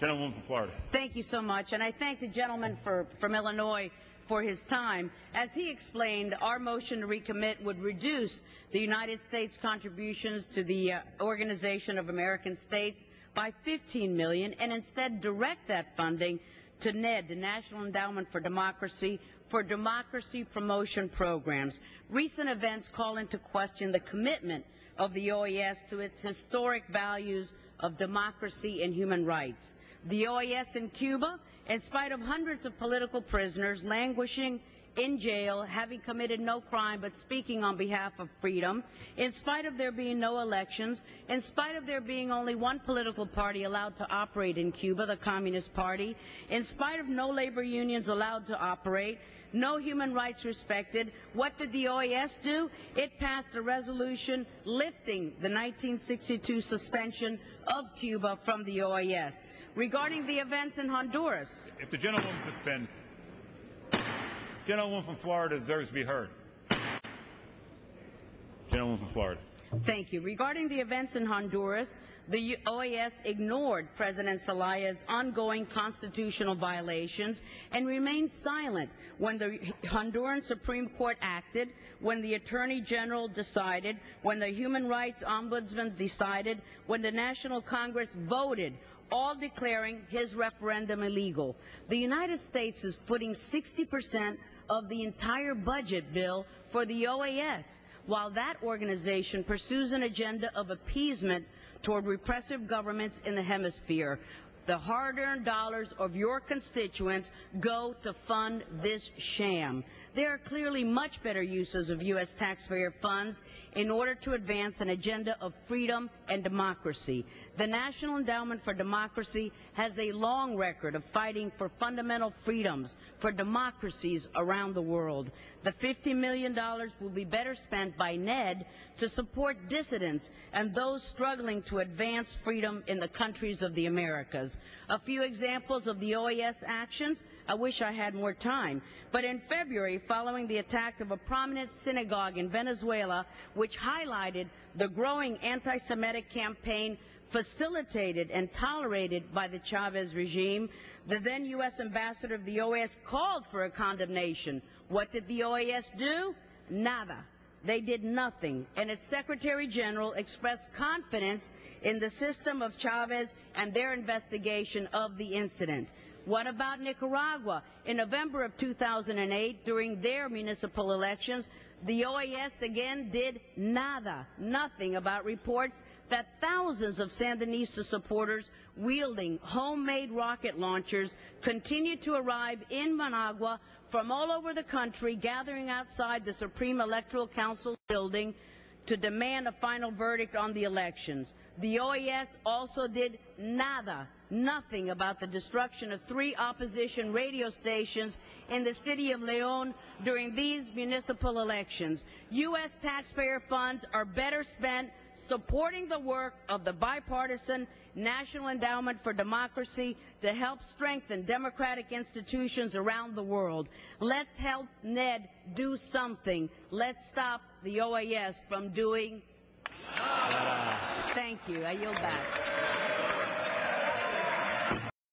Gentlewoman from Florida. Thank you so much, and I thank the gentleman from Illinois for his time. As he explained, our motion to recommit would reduce the United States contributions to the Organization of American States by $15 million and instead direct that funding to NED, the National Endowment for Democracy promotion programs. Recent events call into question the commitment of the OAS to its historic values of democracy and human rights. The OAS in Cuba, in spite of hundreds of political prisoners languishing in jail, having committed no crime but speaking on behalf of freedom, in spite of there being no elections, in spite of there being only one political party allowed to operate in Cuba, the Communist Party, in spite of no labor unions allowed to operate, no human rights respected, what did the OAS do? It passed a resolution lifting the 1962 suspension of Cuba from the OAS. Regarding the events in Honduras. If the gentlewoman suspend, gentlewoman from Florida deserves to be heard. Gentlewoman from Florida. Thank you. Regarding the events in Honduras, the OAS ignored President Zelaya's ongoing constitutional violations and remained silent when the Honduran Supreme Court acted, when the Attorney General decided, when the Human Rights Ombudsman decided, when the National Congress voted, all declaring his referendum illegal. The United States is footing 60% of the entire budget bill for the OAS, while that organization pursues an agenda of appeasement toward repressive governments in the hemisphere. The hard-earned dollars of your constituents go to fund this sham. There are clearly much better uses of U.S. taxpayer funds in order to advance an agenda of freedom and democracy. The National Endowment for Democracy has a long record of fighting for fundamental freedoms for democracies around the world. The $50 million will be better spent by NED to support dissidents and those struggling to advance freedom in the countries of the Americas. A few examples of the OAS actions. I wish I had more time. But in February, following the attack of a prominent synagogue in Venezuela, which highlighted the growing anti-Semitic campaign facilitated and tolerated by the Chavez regime, the then U.S. ambassador of the OAS called for a condemnation. What did the OAS do? Nada. They did nothing, and its Secretary General expressed confidence in the system of Chavez and their investigation of the incident. What about Nicaragua? In November of 2008, during their municipal elections, the OAS again did nada, nothing about reports that thousands of Sandinista supporters wielding homemade rocket launchers continued to arrive in Managua from all over the country, gathering outside the Supreme Electoral Council building to demand a final verdict on the elections. The OAS also did nada, nothing about the destruction of 3 opposition radio stations in the city of León during these municipal elections. U.S. taxpayer funds are better spent supporting the work of the bipartisan National Endowment for Democracy to help strengthen democratic institutions around the world. Let's help NED do something. Let's stop the OAS from doing. Thank you. I yield back.